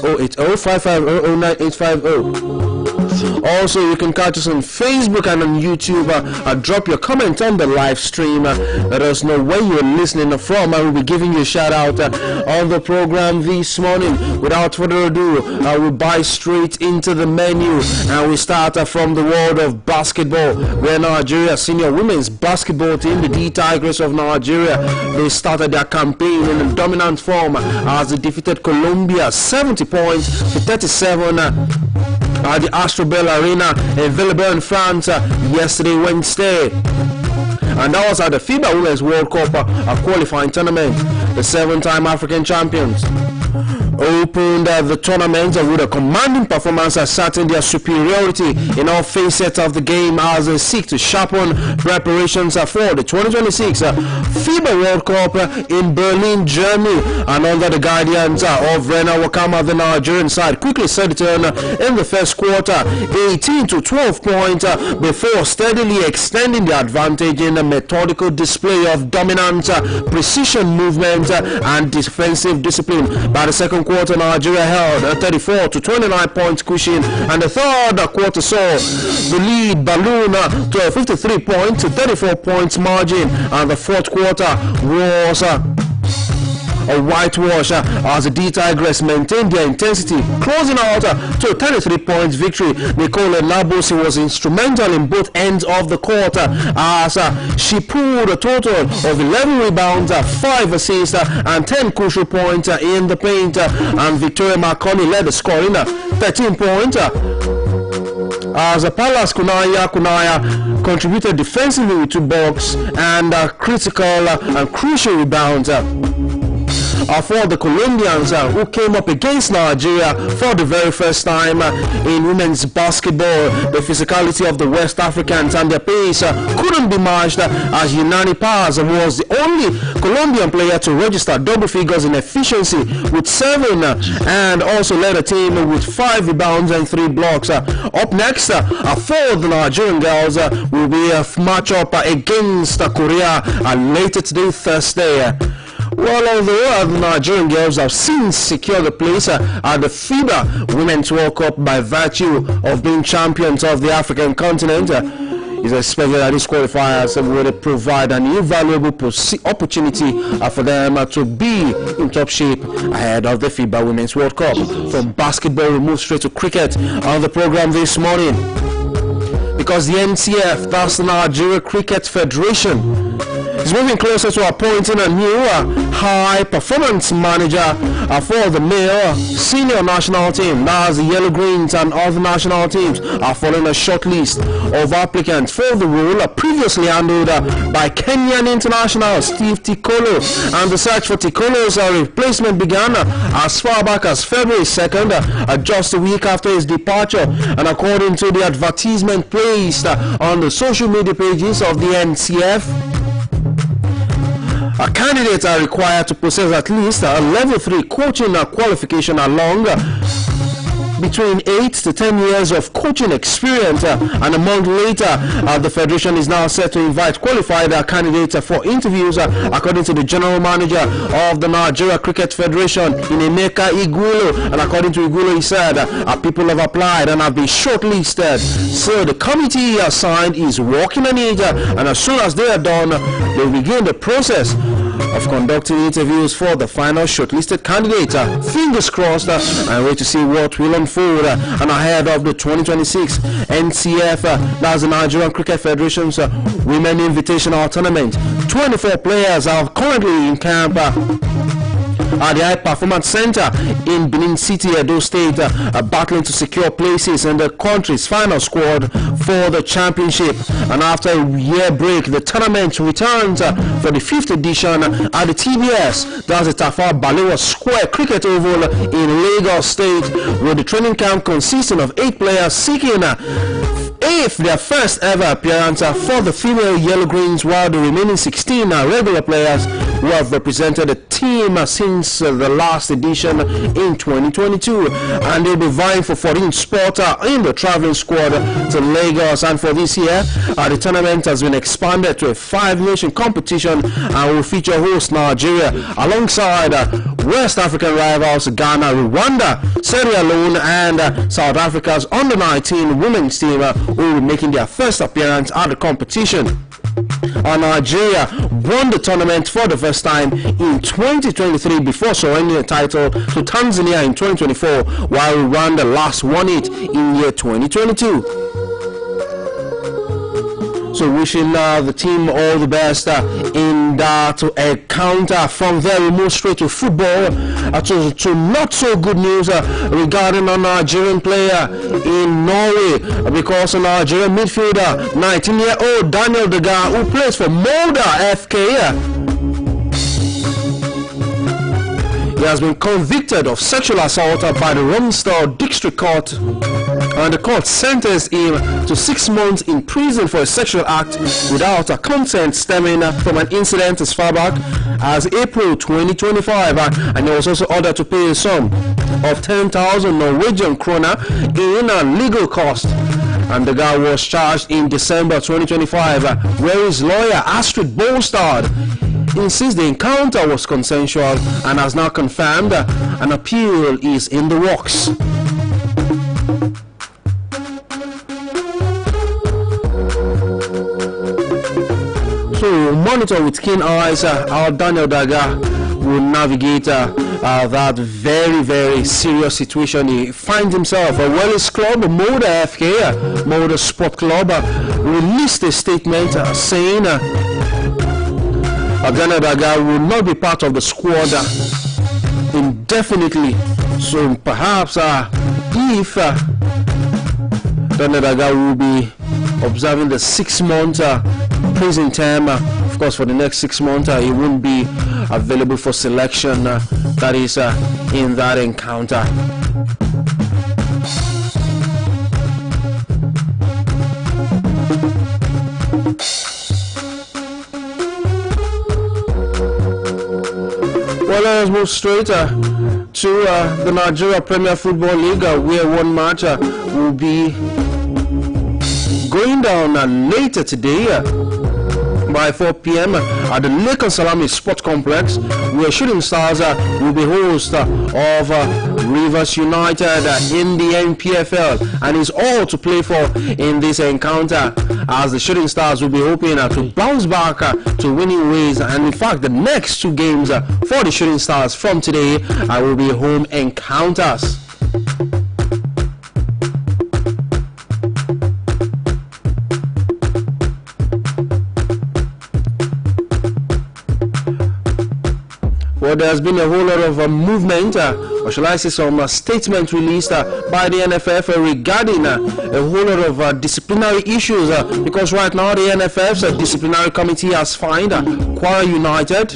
080-550-09850. Also, you can catch us on Facebook and on YouTube. Drop your comment on the live stream. Let us know where you're listening from. I will be giving you a shout out on the program this morning. Without further ado, I will dive straight into the menu, and we start from the world of basketball, where Nigeria senior women's basketball team, the D Tigers of Nigeria, they started their campaign in a dominant form as they defeated Colombia 70 points to 37 at the Astrobel Arena in Villeurbanne, France, yesterday, Wednesday. And that was at the FIBA Women's World Cup qualifying tournament. The 7-time African champions opened the tournament with a commanding performance, asserting their superiority in all facets of the game as they seek to sharpen preparations for the 2026 FIBA World Cup in Berlin, Germany. And under the guidance of Rena Wakama, the Nigerian side quickly set the turn in the first quarter, 18 to 12 points, before steadily extending the advantage in a methodical display of dominant precision movement and defensive discipline. By the second quarter, Nigeria held a 34 to 29 points cushion, and the third quarter saw the lead balloon to a 53 points to 34 points margin, and the fourth quarter was a whitewash as the D Tigers maintained their intensity, closing out to a 33 points victory. Nicole Labosi was instrumental in both ends of the court as she pulled a total of 11 rebounds, 5 assists, and 10 crucial points in the paint. And Victoria Marconi led the scoring, 13 points. As Palace Kunaya contributed defensively with 2 blocks and critical and crucial rebounds. For the Colombians who came up against Nigeria for the very first time in women's basketball, the physicality of the West Africans and their pace couldn't be matched, as Yunani Paz was the only Colombian player to register double figures in efficiency with 7, and also led a team with 5 rebounds and 3 blocks. Up next, for the Nigerian girls will be a matchup against Korea later today, Thursday. Well, although the Nigerian girls have since secured a place at the FIBA Women's World Cup by virtue of being champions of the African continent, it's expected that these qualifiers will provide an invaluable opportunity for them to be in top shape ahead of the FIBA Women's World Cup. From basketball, we move straight to cricket on the program this morning, because the NCF, that's the Nigeria Cricket Federation, is moving closer to appointing a new high performance manager for the male senior national team. Now, the Yellow Greens and other national teams are following a short list of applicants for the role previously handled by Kenyan international Steve Tikolo, and the search for Tikolo's replacement began as far back as February 2nd, just a week after his departure. And according to the advertisement placed on the social media pages of the NCF, candidates are required to possess at least a level 3 coaching qualification along between 8 to 10 years of coaching experience, and a month later, the Federation is now set to invite qualified candidates for interviews, according to the General Manager of the Nigeria Cricket Federation, Inemeka Igulu. And according to Igulu, he said, people have applied and have been shortlisted. So the committee assigned is working on it, and as soon as they are done, they will begin the process of conducting interviews for the final shortlisted candidate. Fingers crossed, and wait to see what will unfold. And ahead of the 2026 NCF, that's the Nigerian Cricket Federation's Women Invitational Tournament, 24 players are currently in camp at the High Performance Center in Benin City, Edo State, battling to secure places in the country's final squad for the championship. And after a year break, the tournament returns for the 5th edition at the TBS, that's the Tafawa Balewa Square Cricket Oval in Lagos State, with the training camp consisting of 8 players seeking their first ever appearance for the female Yellow Greens, while the remaining 16 regular players who have represented the team since the last edition in 2022, and they'll be vying for 14th spot in the traveling squad to Lagos. And for this year, the tournament has been expanded to a 5-nation competition and will feature host Nigeria alongside West African rivals Ghana, Rwanda, Sierra Leone, and South Africa's under-19 women's team who will be making their first appearance at the competition. Nigeria won the tournament for the first time in 2023 before surrendering the title to Tanzania in 2024, while Rwanda last won it in year 2022. So wishing the team all the best in that encounter. From there we move straight to football, to not so good news regarding a Nigerian player in Norway, because a Nigerian midfielder, 19-year-old Daniel Daga, who plays for Molde FK, he has been convicted of sexual assault by the Romsdal District Court, and the court sentenced him to 6 months in prison for a sexual act without a consent stemming from an incident as far back as April 2025, and he was also ordered to pay a sum of 10,000 Norwegian kroner in legal cost. And the guy was charged in December 2025, where his lawyer Astrid Bolstad insists the encounter was consensual and has now confirmed an appeal is in the works. So monitor with keen eyes how Daniel Daga will navigate that very, very serious situation he finds himself. His club, Molde FK, Molde Sport Club, released a statement saying Daniel Daga will not be part of the squad indefinitely. So perhaps if Daniel Daga will be observing the 6-month prison term, of course for the next 6 months he won't be available for selection, that is in that encounter. Well, let's move straight to the Nigeria Premier Football League, where one match will be going down later today by 4 p.m. at the Lake Salami Sports Complex, where Shooting Stars will be host of Rivers United in the NPFL, and is all to play for in this encounter, as the Shooting Stars will be hoping to bounce back to winning ways. And in fact, the next 2 games for the Shooting Stars from today will be home encounters. Well, there's been a whole lot of movement, or shall I say some statement released by the NFF regarding a whole lot of disciplinary issues, because right now the NFF's disciplinary committee has fined Kwara United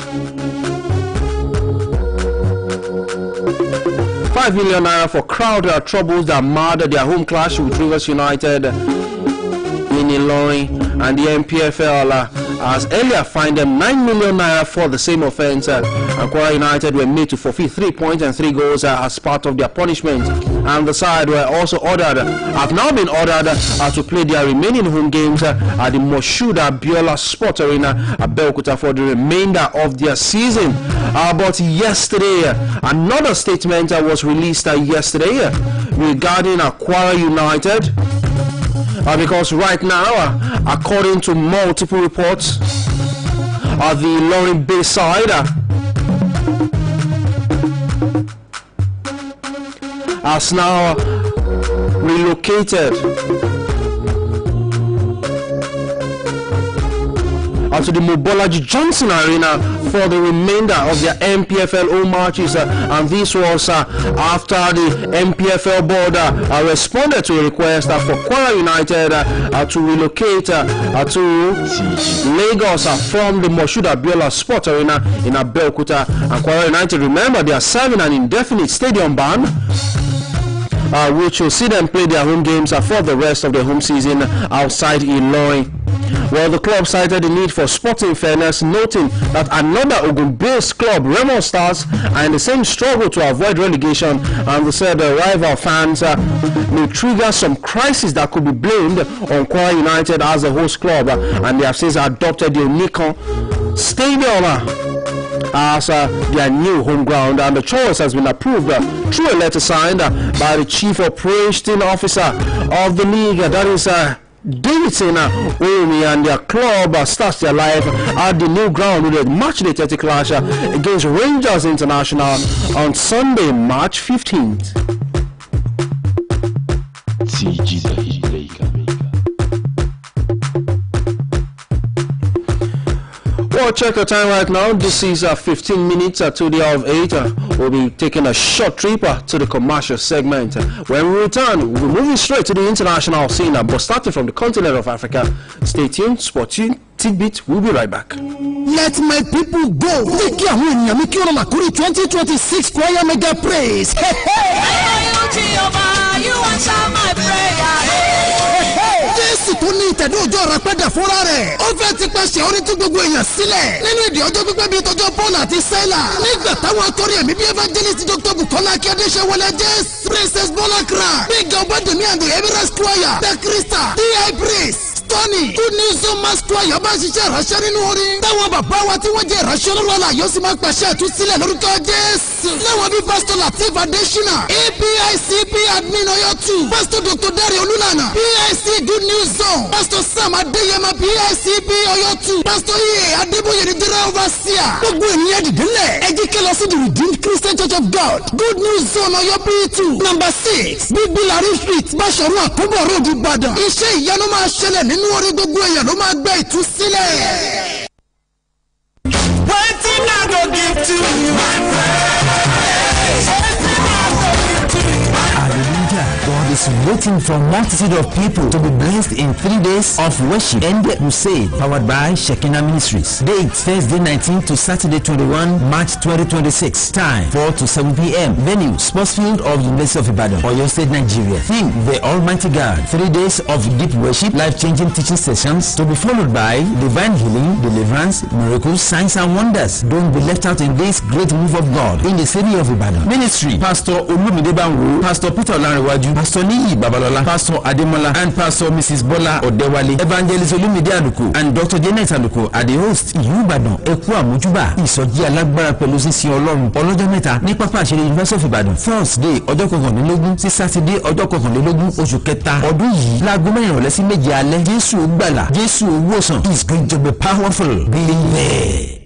5 million naira for crowd troubles that marred their home clash with Rivers United in Ilorin, and the NPFL has earlier fined them 9 million naira for the same offence, and Kwara United were made to forfeit 3 points and 3 goals as part of their punishment, and the side were also have now been ordered to play their remaining home games at the Moshood Abiola Sport Arena at Belkuta for the remainder of their season. But yesterday, another statement was released yesterday regarding Kwara United. Because right now, according to multiple reports, the Ilorin Bay side has now relocated to the Mobolaji Johnson Arena for the remainder of their MPFL home matches, and this was after the MPFL board responded to a request for Kwara United to relocate to Lagos from the Moshood Abiola Sport Arena in Abeokuta. And Kwara United, remember, they are serving an indefinite stadium ban, which will see them play their home games for the rest of the home season outside Ilorin. Well, the club cited the need for sporting fairness, noting that another Ogun-based club, Remo Stars, are in the same struggle to avoid relegation, and they said the rival fans may trigger some crisis that could be blamed on Kwara United as a host club, and they have since adopted the Nikon Stadium as their new home ground, and the choice has been approved through a letter signed by the chief operating officer of the league, that is Davidson Omi, and their club starts their life at the new ground with a matchday 30 clash against Rangers International on Sunday, March 15th. Well, check the time right now. This is 15 minutes to the hour of 8. We'll be taking a short trip to the commercial segment. When we return, we'll be moving straight to the international scene, but starting from the continent of Africa. Stay tuned, Sporting Tit Bits. We'll be right back. Let my people go. 2026 choir mega praise. Hey, hey. You answer my prayer. Jésù tó ní ìtẹ̀dó ọjọ́ ọ̀rọ̀ pẹ́dà fúnra rẹ̀. Ó fẹ́ ti pàṣẹ orin tí gbogbo èèyàn sílẹ̀. Nínú èdè ọjọ́ pípẹ́ bíi tọjọ́ Paul àti Sẹ́là. Nígbà táwọn akọrí ẹ̀mí bíi evangelist Dr. Bukola Akíndéṣe wọlé Jésù. Princess Bola Kra. Big Ọbádèmí and the Emirates Choir. The Krista. D.I. Praise. Tony. Good News Zone Mass Choir bá ń ṣiṣẹ́ ìránṣẹ́ nínú orin. Táwọn bàbá wa tí wọ́n jẹ́ ìránṣẹ́ olóró àlàyé sì máa pàṣẹ ìtúsílẹ̀ lórúkọ Jésù. Láwọn bíi Pastor Latif Adesina. APICP Admin Ọ̀yọ́ 2. Pastor Dr. Dare Olúlànà. PIC Good News Zone. Pastor Sam Adeyema PICP Ọ̀yọ́ 2. Pastor Iye Adébóyè ní General Overseer. Gbogbo ènìyàn dìdínlẹ̀. Ẹ jẹ́ kí lọ sí the Redeemed Christian Church of God. Good News Zone Ọ̀yọ́ P2. Number 6. Bíbí Larry Street. Báṣọ̀run Àkóbọ̀ Road Ìbàdàn. Iṣẹ́ ìyanu máa ṣẹlẹ̀ nínú orí gbogbo èèyàn ló máa gbé ìtúsílẹ̀. Wetin I go give to you, my God is waiting for a multitude of people to be blessed in 3 days of worship and crusade powered by Shekinah Ministries. Date Thursday 19 to Saturday 21 March 2026. Time 4 to 7 p.m. Venue Sports Field of University of Ibadan, Oyo State, Nigeria. Theme The Almighty God. 3 days of deep worship, life-changing teaching sessions to be followed by divine healing, deliverance, miracles, signs and wonders. Don't be left out in this great move of God in the city of Ibadan. Ministry Pastor Oluyole, Pastor Peter Olanrewaju, Pastor Niyi Babalola, Pastor Ademola, and Pastor Mrs. Bola Odewale, Evangelist Olumide Aluko, and Dr. Janet Aluko are the hosts. Ìbàdàn Ẹ̀kú Àmójúbà ìsọjí alágbára pẹ̀lú sísìn Ọlọ́run ọlọ́jọ́ mẹ́ta ní pápá àṣírí University of Ibadan. Thursday ọjọ́ 21 sí Saturday ọjọ́ 21 oṣù kẹta ọdún yìí láago 4 ìrọ̀lẹ́ sí 7 alẹ́. Jésù gbàlà, Jésù wòsàn. Is going to be powerful. Believe it.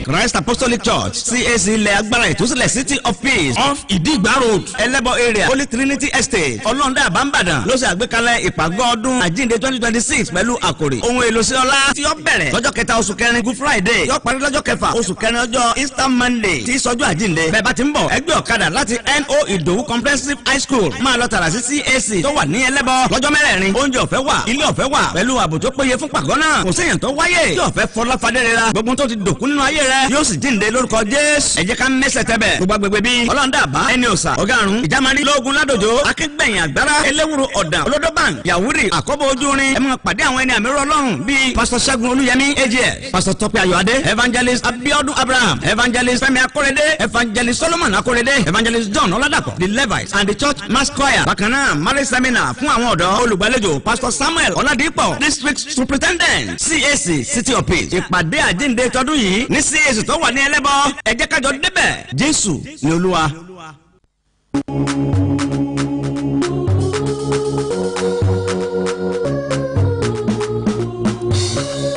Christ Apostolic Church CAC ilẹ̀ agbára ìtúsílẹ̀ City of Peace off Idigba Road Ẹlẹ́bọ area Holy Trinity Estate Ọlọ́ndà Àbámbàdàn ló ṣe àgbékalẹ̀ ìpàgọ́ ọdún àjíǹde 2026 pẹ̀lú àkòrí ohun èlò sí ọlá tí ó bẹ̀rẹ̀ lọ́jọ́ kẹta oṣù kẹrin Good Friday yóò parí lọ́jọ́ kẹfà oṣù kẹrin ọjọ́ Easter Monday tí sọjọ́ àjíǹde bẹ́ẹ̀ bá ti ń bọ̀ ẹgbẹ́ ọ̀kadà láti NO Ìdòwú Comprehensive High School máa lọ tààrà sí CAC tó wà ní Ẹlẹ́bọ lọ́jọ́ mẹ́rẹ̀ẹ̀rin oúnjẹ ọ̀fẹ́ wà ilé ọ̀fẹ́ wà pẹ̀lú ààbò tó péye fún pàgọ́ náà kò séèyàn tó wáyé tí ọ̀fẹ́ fọláfadérera gbogbo tó ti dòkú nínú ayé rẹ yóò sì jíǹde lórúkọ Jésù. Ẹ jẹ́ ká mẹ́sẹ̀ tẹ́bẹ̀ gbogbo agbègbè bíi Ọlọ́ndà Àbá ẹni òsà ọ̀gárùn ìjàmánì lóògùn ládòjò akíngbẹ̀yìn àgbára eléwúro ọ̀dà olódó bank yàwúrì àkọ́bọ̀ ojúrin ẹ máa pàdé àwọn ẹni àmì Ọlọ́run bíi Pastor Ṣẹ́gun Olúyẹmí AGS Pastor Tọ́pẹ́ Ayọ̀adé Evangelist Abiodun Abraham Evangelist Fẹ́mi Akórèdé Evangelist Solomon Akórèdé Evangelist John Ọládàpọ̀ the Levites and the Church Mass Choir. Bákan náà marriage seminar fún àwọn ọ̀dọ́ olùgbàlejò Pastor Samuel Ọládìpọ̀ District Superintendent CAC City of Peace. Ìpàdé àjíǹde tọdún yìí ní CAC tó wà ní Ẹlẹ́bọ ẹ jẹ́ ká jọ débẹ̀ Jésù ni Olúwa.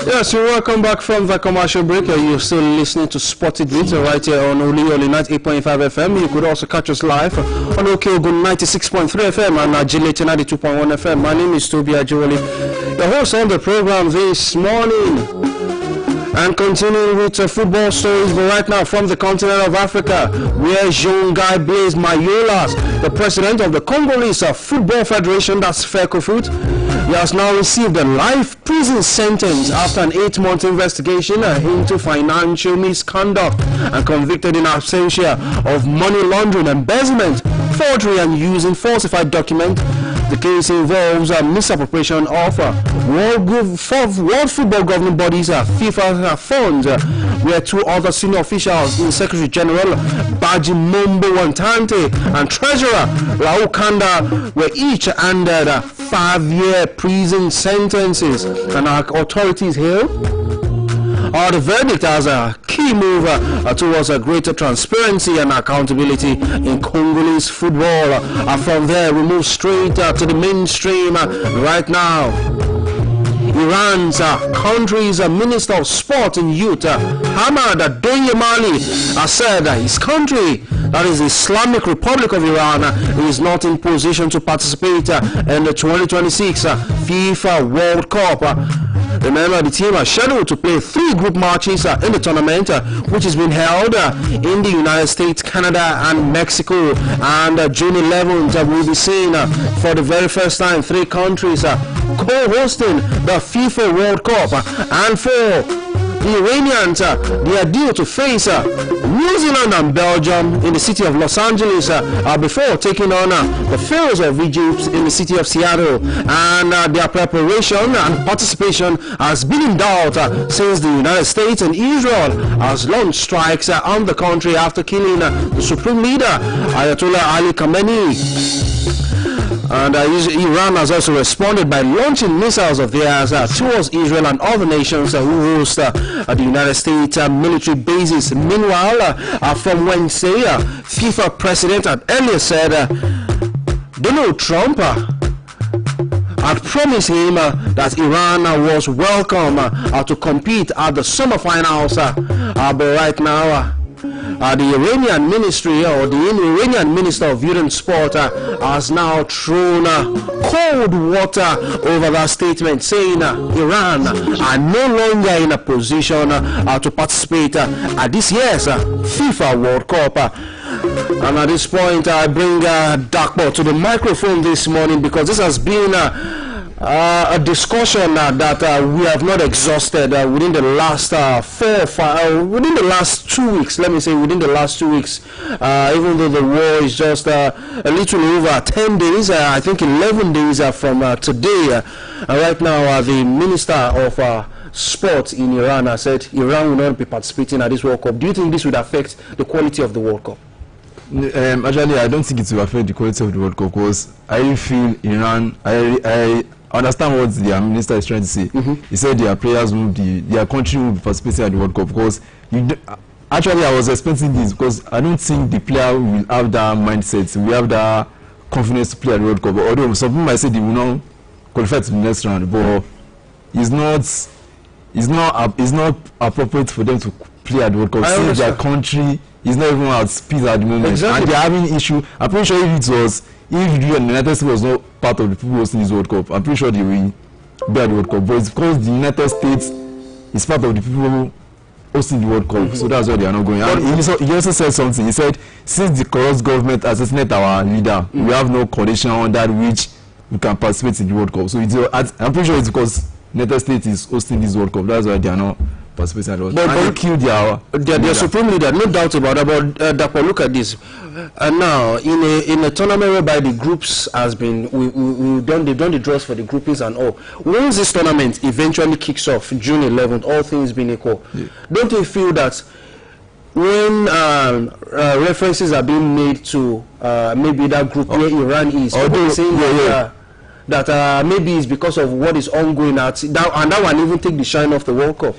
Yes, you're welcome back from the commercial break. You're still listening to Spotted Bits right here on Oluyole 98.5 FM. You could also catch us live on Okeogun 96.3 FM and Agility 92.1 FM. My name is Toby Ajewole, the host on the program this morning. And continuing with football stories, but right now from the continent of Africa, where young guy Blaise Mayolas, the president of the Congolese Football Federation, that's FECOFOOT, he has now received a life prison sentence after an 8-month investigation into financial misconduct and convicted in absentia of money laundering, embezzlement, forgery and using falsified documents The case involves misappropriation of World Football Governing Bodies FIFA funds, where 2 other senior officials, the Secretary General Baji Mombo Wantante and Treasurer Raul Kanda, were each handed 5-year prison sentences, and our authorities here the verdict as a key move towards a greater transparency and accountability in Congolese football. From there, we move straight to the mainstream right now. Iran's country's Minister of Sport and Youth, Hamad Doyemali, said his country, that is the Islamic Republic of Iran, is not in position to participate in the 2026 FIFA World Cup. Remember, the team are scheduled to play 3 group matches in the tournament, which is being held in the United States, Canada, and Mexico. And June 11th, we'll be seeing for the very first time 3 countries co-hosting the FIFA World Cup. And for the Iranians, they are due to face New Zealand and Belgium in the city of Los Angeles before taking on the Pharaohs of Egypt in the city of Seattle. And their preparation and participation has been in doubt since the United States and Israel has launched strikes on the country after killing the supreme leader Ayatollah Ali Khamenei. And Iran has also responded by launching missiles of theirs towards Israel and other nations who host the United States military bases. Meanwhile, from Wednesday, FIFA president had earlier said Donald Trump had promised him that Iran was welcome to compete at the summer finals. But right now, the Iranian ministry or the Iranian minister of youth and sport has now thrown cold water over that statement, saying Iran are no longer in a position to participate at this year's FIFA World Cup. And at this point, I bring Dakpo to the microphone this morning because this has been a discussion that we have not exhausted within the last 2 weeks. Let me say within the last 2 weeks, even though the war is just a little over 10 days, I think 11 days from today. Right now, the Minister of Sport in Iran has said Iran will not be participating at this World Cup. Do you think this would affect the quality of the World Cup? Actually, I don't think it will affect the quality of the World Cup because I feel Iran, I understand what the minister is trying to say. He said their players their country will be participating at the World Cup because actually I was expecting this because I don't think the player will have that mindset, we have that confidence to play at the World Cup. Although some people might say they will not qualify to the next round, but it's not appropriate for them to play at the World Cup since their country is not even at peace at the moment. Exactly. And they're having issue. I'm pretty sure if the United States was not part of the people hosting this World Cup, I'm pretty sure they will be at the World Cup. But it's because the United States is part of the people hosting the World Cup, so that's why they are not going. And he also said something. He said, since the corrupt government assassinated our leader, we have no condition on that which we can participate in the World Cup. So I'm pretty sure it's because the United States is hosting this World Cup. That's why they are not participating at all. But they killed their supreme leader, no doubt about it. But Dapo, look at this. Now, in a tournament whereby the groups has been, they've done the draws for the groupings and all. Once this tournament eventually kicks off, June 11th, all things being equal, don't you feel that when references are being made to maybe that group where Iran is, saying that maybe it's because of what is ongoing and that one even take the shine off the World Cup?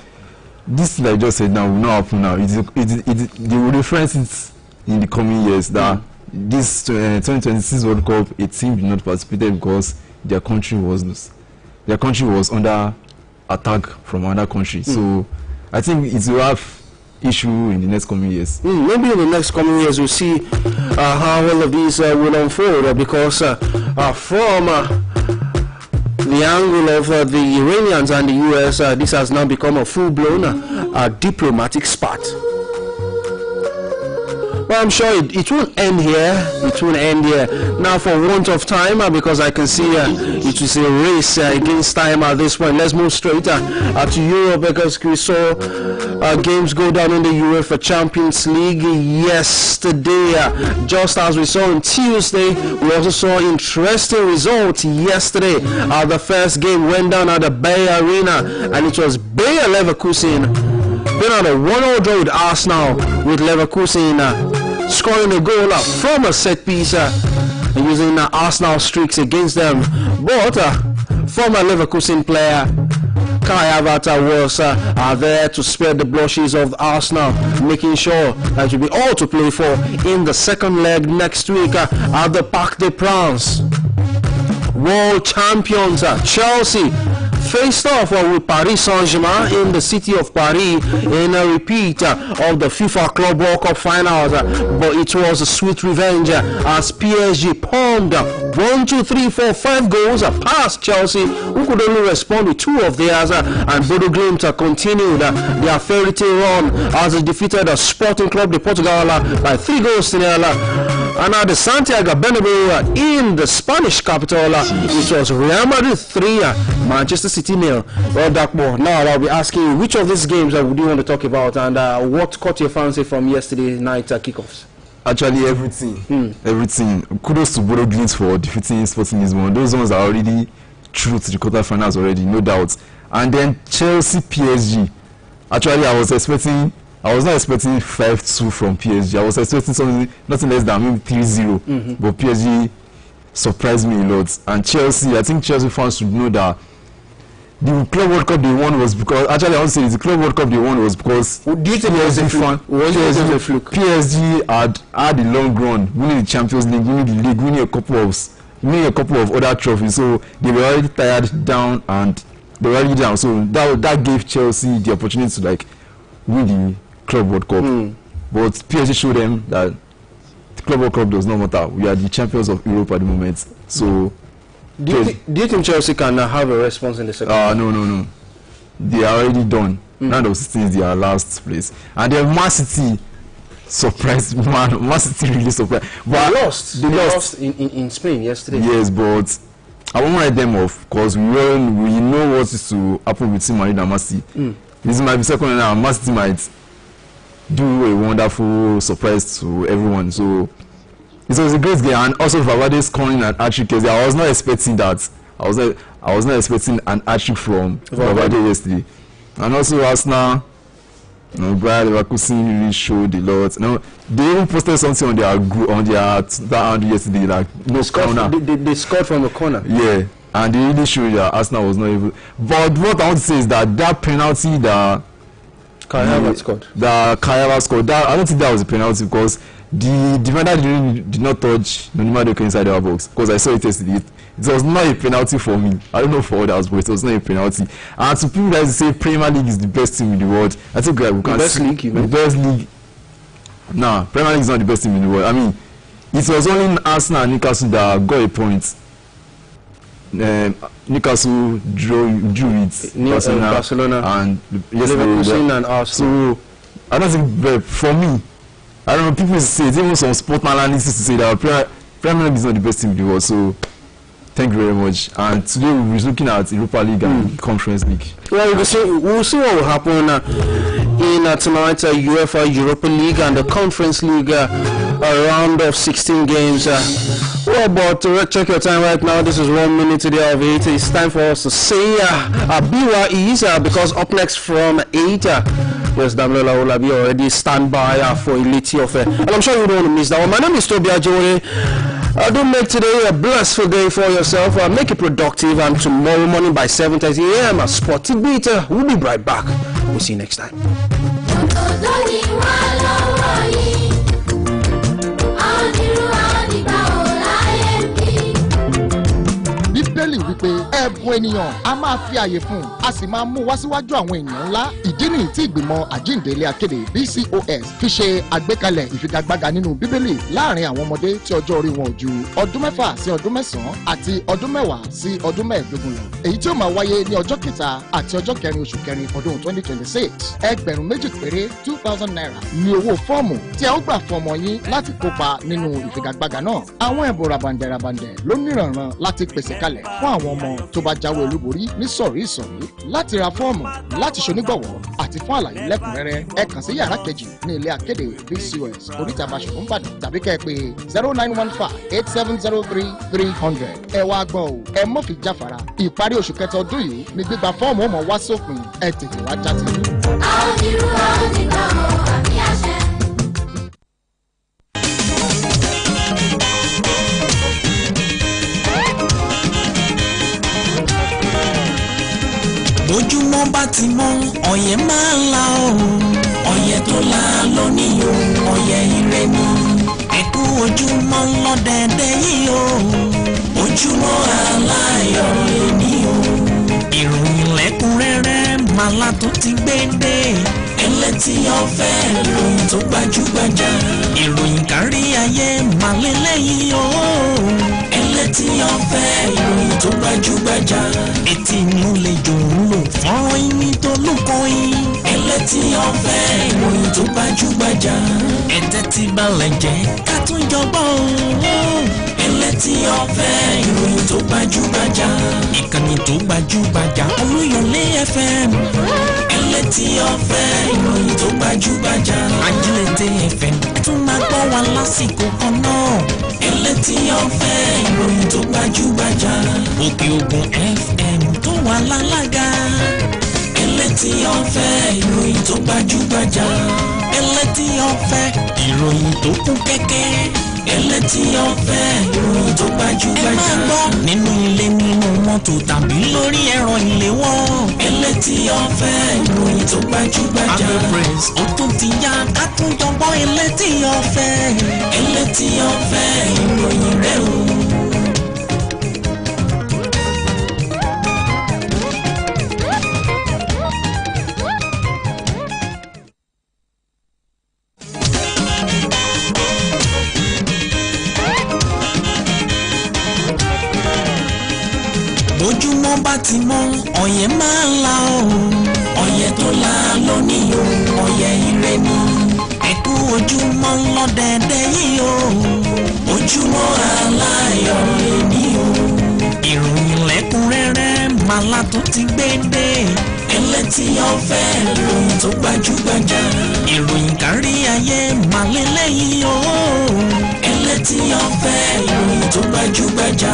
This, like I just said, now will not happen now. They will reference it in the coming years that this 2026 World Cup, a team did not participate because their country was under attack from another country. So I think it will have issue in the next coming years. Maybe in the next coming years we'll see how all of these will unfold because from the angle of the Iranians and the US, this has now become a full-blown diplomatic spat. Well, I'm sure it won't end here. It won't end here. Now, for want of time, because I can see it is a race against time at this point. Let's move straight to Europe, because we saw games go down in the UEFA Champions League yesterday. Just as we saw on Tuesday, we also saw interesting results yesterday. The first game went down at the Bayer Arena, and it was Bayer Leverkusen been on a 1-0 draw with Arsenal, with Leverkusen scoring a goal from a set piece using Arsenal streaks against them. But former Leverkusen player Kai Havertz was there to spare the blushes of Arsenal, making sure that will be all to play for in the second leg next week at the Parc des Princes. World champions Chelsea faced off with Paris Saint-Germain in the city of Paris in a repeat of the FIFA Club World Cup finals, but it was a sweet revenge as PSG palmed 5 goals past Chelsea, who could only respond with 2 of theirs, and Bodo Glimt continued their fairy tale run as they defeated Sporting Club de Portugal by 3 goals to 0. And at the Santiago Bernabeu in the Spanish capital, it was Real Madrid 3, Manchester City 0. Well, Dakbo, now I'll be asking you, which of these games would you want to talk about, and what caught your fancy from yesterday night kickoffs? Actually, everything. Everything. Kudos to Bodo Glimt for defeating Sporting Lisbon. Those ones are already through to the quarterfinals already, no doubt. And then Chelsea PSG. Actually, I was not expecting 5-2 from PSG. I was expecting nothing less than maybe 3-0. But PSG surprised me a lot. And Chelsea, I think Chelsea fans should know that the Club World Cup they won was because, actually I want to say the Club World Cup they won was because PSG had a long run, winning the Champions League, winning a couple of other trophies. So they were already tired down, and they were already down. So that gave Chelsea the opportunity to win the Club World Cup. But PSG showed them that the Club World Cup does not matter. We are the champions of Europe at the moment. So do you think Chelsea can have a response in the second? No. They are already done. Round of 16 is their last place. And then Man City surprised. Man City really surprised. But they lost in Spain yesterday. Yes, but I won't write them off, because we know what is to happen between Madrid and Man City. This might be second, and Man City might do a wonderful surprise to everyone. So it was a great game, and also Valverde scoring an hat-trick. I was not expecting that. I was not expecting an hat-trick from Valverde yesterday. And also Arsenal, Bayer Leverkusen really showed a lot. They even posted something on their Twitter yesterday, they scored from the corner. Yeah, and they really showed that Arsenal was not able. But what I want to say is that penalty that Kai Havertz scored. I don't think that was a penalty, because the defender did not touch Nonima inside our box, because I saw it yesterday. It was not a penalty for me. I don't know for others, but it was not a penalty. And to people that say Premier League is the best team in the world, I think we can the best league. Nah, Premier League is not the best team in the world. I mean, it was only Arsenal and Newcastle that got a point. Newcastle drew with Barcelona and Leverkusen and Arsenal. So I don't think, for me, I don't know, people say, even some sport analysts say that Premier League is not the best team in the world. So thank you very much. And today we'll be looking at Europa League and Conference League. Well, we'll see what will happen in tonight's UEFA Europa League and the Conference League, a round of 16 games. Well, but check your time right now. This is 1 minute to the hour of 8. It's time for us to say Biwa is, because up next from 8, yes, Damilola Olabi already stand by for a little of it. And I'm sure you don't want to miss that one. My name is Tobi Ajore. Don't make today a blissful day for yourself. Make it productive, and tomorrow morning by 7:30 a.m. Sport Tit Bits. We'll be right back. We'll see you next time. Bíbélì wípé ẹ̀bùn òkùnkùn ènìyàn a máa fi àyè fún a sì máa mú wá síwájú àwọn ènìyàn ńlá. ìdí nìyí tí ìgbìmọ̀ àjíǹde ilé akéde BCOS fi ṣe àgbékalẹ̀ ìfigagbága nínú bíbélì láàrin àwọn ọmọdé tí ọjọ́ orí wọn ò ju ọdún 6 sí ọdún 9 àti ọdún 10 sí ọdún 15 lọ. èyí tí ó máa wáyé ní ọjọ́ kẹta àti ọjọ́ kẹrin oṣù kẹrin ọdún 2026. ẹgbẹ̀rún méjì péré 2,000 naira ni owó fọ́ọ̀mù tí a ó gbà fún ọmọ yín láti kópa nínú ìfigagbága náà. àwọn ẹ̀bùn rabandẹ̀ ló níranran láti pèsè kalẹ̀ fún àwọn ọmọ tó bá jáwé olúborí ní sọ̀rí ìsọ̀rí. láti ra fọ́ọ̀mù láti ṣonígbọ̀wọ́ àti fún àlàyé lẹ́kùnrẹ́rẹ́ ẹ kàn sí yàrá kejì ní ilé akéde BCOS oríta Basọ̀run Ìbàdàn tàbí kẹ́ ẹ pè 0915-8703-300. ẹ wá gbọ́ o ẹ mọ́ fi jáfara ìparí oṣù kẹta ọdún yìí ni gbígba fọ́ọ̀mù ọmọ wá sópin ẹ tètè wá já sí. àwọn irú àwọn nígbà wo àmì àṣẹ. bójúmọ́ bá ti mọ́ ọ̀yẹ́ máa ń la o ọ̀yẹ́ tó la lónìí o ọ̀yẹ́ ire ni ẹ̀kú ojúmọ́ lọ́dẹ̀ẹ̀dẹ̀ yìí o ojúmọ́ aláyọ̀ lẹ́ni o ìròyìn lẹ́kùnrẹ́rẹ́ màlá tó ti gbé dé ẹlẹ́tì ọ̀fẹ́ ìròyìn tó gbajúgbajà ìròyìn kárí ayé màlẹ́lẹ́yìn o ẹlẹ́tì ọ̀fẹ́ ìròyìn tó gbajúgbajà etí ni ó lè jò ń lò fọ́nrán ìní tó lóko yìí ẹlẹ́tì ọ̀fẹ́ ìròyìn tó gbajúgbajà ẹ̀tẹ́ ti balẹ̀ jẹ́ ká tún jọgbọ́ o ẹlẹ́tì ọ̀fẹ́ ìròyìn tó gbajúgbajà ìkànnì tó gbajúgbajà Olúyọ̀lé FM ẹlẹ́tì ọ̀fẹ́ ìròyìn tó gbajúgbajà Ajílété FM tún máa gbọ́ wa lásìkò kan náà ẹlẹ́tì ọ̀fẹ́ ìròyìn tó gbajúgbajà Òkè Ògùn FM tó wà lálága ẹlẹ́tì ọ̀fẹ́ ìròyìn tó gbajúgbajà ẹlẹ́tì ọ̀fẹ́ ìròyìn tó kún kẹ́kẹ́ ẹlẹ́tì ọ̀fẹ́ ìròyìn tó gbajúgbajà. ẹ máa gbọ́ nínú ilé nínú mọ́tò tàbí lórí ẹ̀rọ ìléwọ́ ẹlẹ́tì ọ̀fẹ́ ìròyìn tó gbajúgbajà. Afẹ́fẹ́s ó tún ti yá ká tún jọgbọ́ ẹlẹ́tì ọ̀fẹ́ ẹlẹ́tì ọ̀fẹ́ ìròyìn rẹ̀ o. bójúmọ́ bá ti mọ́ ọ̀yẹ́ máa ń la o ọ̀yẹ́ tó la lónìí o ọ̀yẹ́ ire ni ẹ̀kú ojúmọ́ lọ́dẹ̀ẹ̀dẹ̀ yìí o ojúmọ́ aláyọ̀ lẹ́ni o ìròyìn lẹ́kùnrẹ́rẹ́ màlá tó ti gbé dé ẹlẹ́tì ọ̀fẹ́ ìròyìn tó gbajúgbajà ìròyìn kárí ayé màlẹ́lẹ́yìn o ẹlẹ́tì ọ̀fẹ́ ìròyìn tó gbajúgbajà.